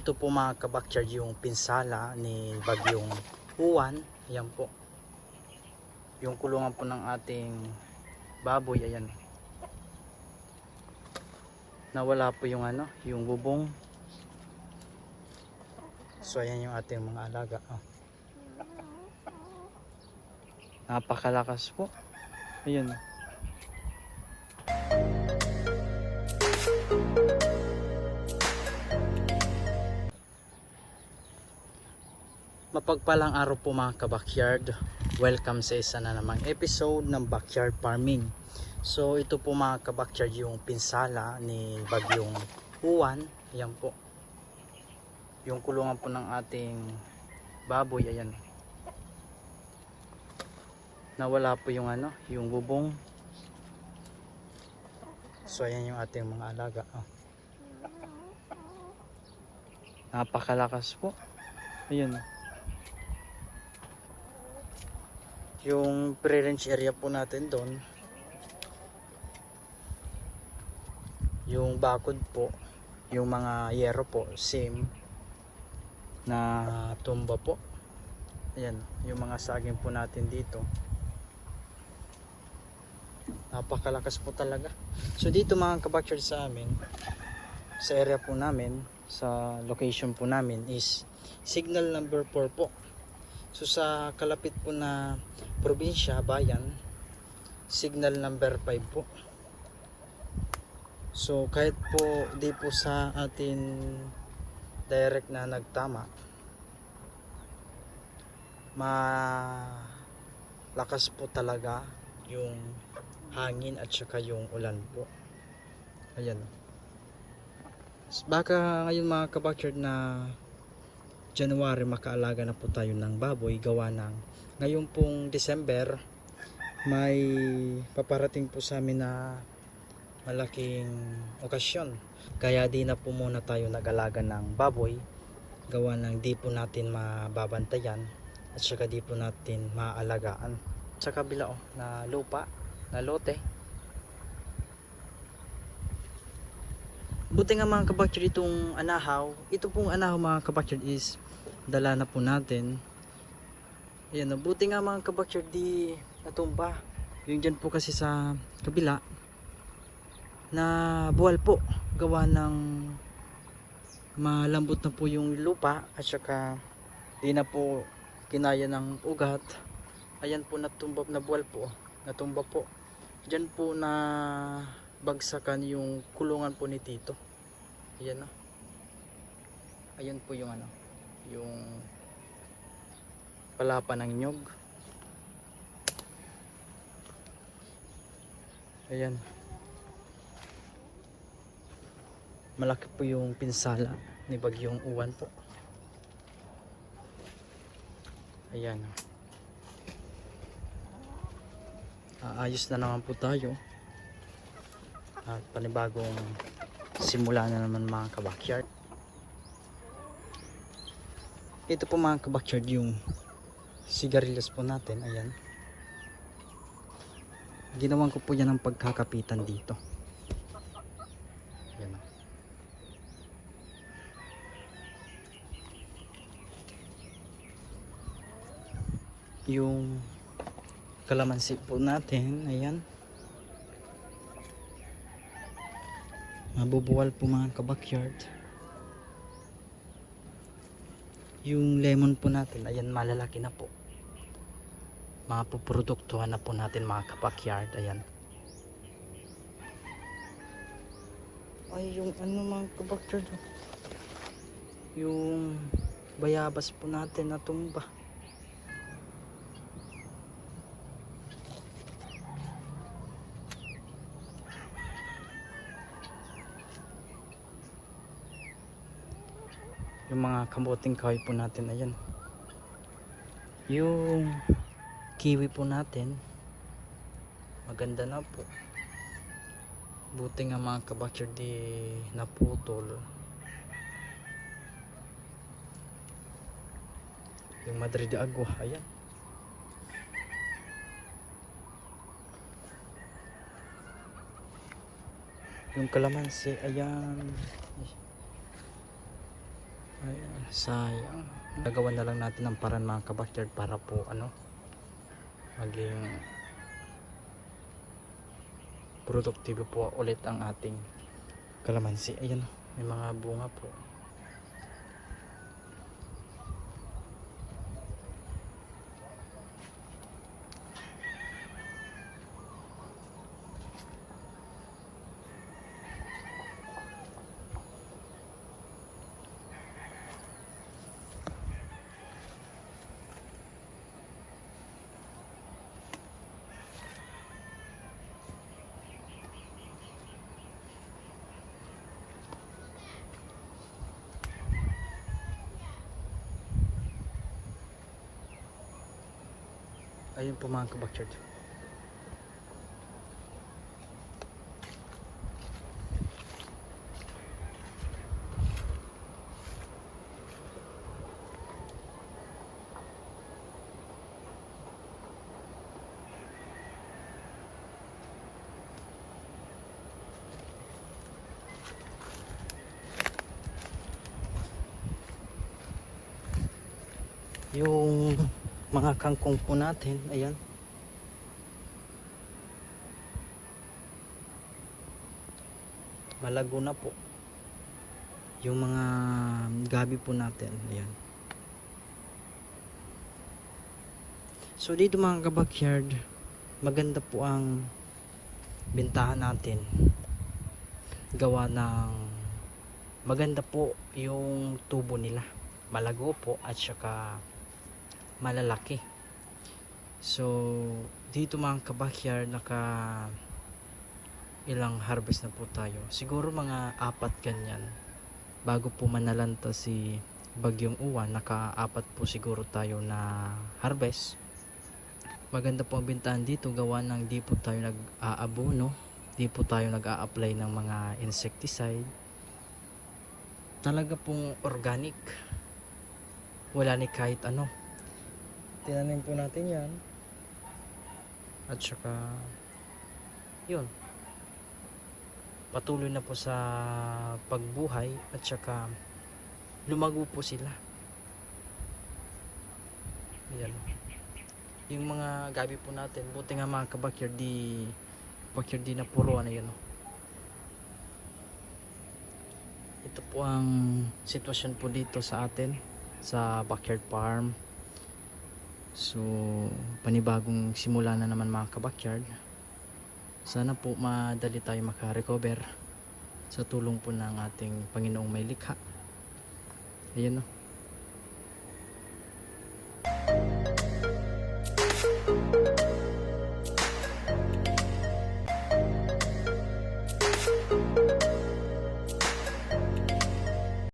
Ito po mga kabakyard yung pinsala ni Bagyong Uwan. Ayan po. Yung kulungan po ng ating baboy. Ayan. Nawala po yung yung bubong. So ayan yung ating mga alaga. Oh. Napakalakas po. Ayan. Mapagpalang araw po mga kabakyard. Welcome sa isa na namang episode ng Backyard Farming. So ito po mga kabakyard yung pinsala ni Bagyong Uwan. Ayan po. Yung kulungan po ng ating baboy. Ayan. Nawala po yung yung bubong. So ayan yung ating mga alaga. Oh. Napakalakas po. Ayan. Yung pre-range area po natin doon, yung bakod po, yung mga yero po, same na tumba po. Ayan, yung mga saging po natin dito. Napakalakas po talaga. So dito mga kabakyard sa amin, sa area po namin, sa location po namin is signal number 4 po. So sa kalapit po na probinsya, bayan, signal number 5 po. So kahit po di po sa atin direct na nagtama, malakas po talaga yung hangin at saka yung ulan po. Ayan. Baka ngayon mga kabakyard na January makaalaga na po tayo ng baboy gawa ng ngayon pong December may paparating po sa amin na malaking okasyon, kaya di na po muna tayo nag-alaga ng baboy gawa ng di po natin mababantayan at saka di po natin maaalagaan. Sa kabila na lupa na lote, buti nga mga kabakyard itong anahaw. Ito pong anahaw mga kabakyard is dala na po natin. Ayan, buti nga mga kabakyard di natumba. Yung dyan po kasi sa kabila na buwal po gawa ng malambot na po yung lupa at saka di na po kinaya ng ugat. Ayan po natumba na buwal po, natumba po. Dyan po na bagsakan yung kulungan po ni Tito. Ayan ayan po yung yung palapa ng nyog. Ayan, malaki po yung pinsala ni Bagyong Uwan po. Ayan, aayos na naman po tayo at panibagong simula na naman mga kabakyard. Ito po mga kabakyard yung sigarilyas po natin. Ayan, ginawan ko po yan ng pagkakapitan dito. Ayan. Yung kalamansi po natin, ayan, mabubuwal po mga kabakyard. Yung lemon po natin, ayan, malalaki na po. Mapuproduktuhan na po natin mga kabakyard. Ayan. Ay, yung mga kabakyard, yung bayabas po natin na tumba. Yung mga kamuting kahoy po natin, ayan. Yung kiwi po natin maganda na po. Buti nga mga kabakyard di naputol. Yung Madre de Agua, ayan. Yung kalamansi, ayan. Ayan, sayang. Gagawa na lang natin ng paraan mga kabakyard para po maging produktibo po ulit ang ating kalamansi. Ayan, may mga bunga po. Ayun po mga kabakyard. Yung mga kangkong po natin, ayan. Malago na po. Yung mga gabi po natin, ayan. So dito mga kabakyard, maganda po ang bintahan natin. Gawa ng maganda po yung tubo nila. Malago po at saka malalaki. So dito mga kabakyard, naka ilang harvest na po tayo. Siguro mga 4 ganyan. Bago po manalanta si Bagyong Uwan, naka-4 po siguro tayo na harvest. Maganda po ang bintahan dito, gawa ng di po tayo nag-aabono, di po tayo nag-a-apply ng mga insecticide. Talaga pong organic. Wala ni kahit ano. Tinanim po natin yan. At saka yun, patuloy na po sa pagbuhay at saka lumago po sila. Ayan. Yung mga gabi po natin, buti nga mga kabakyard di na puruan na yun. Ito po ang sitwasyon po dito sa atin sa backyard farm. So panibagong simula na naman mga kabakyard. Sana po madali tayo makarecover sa tulong po ng ating Panginoong may likha. Ayan o.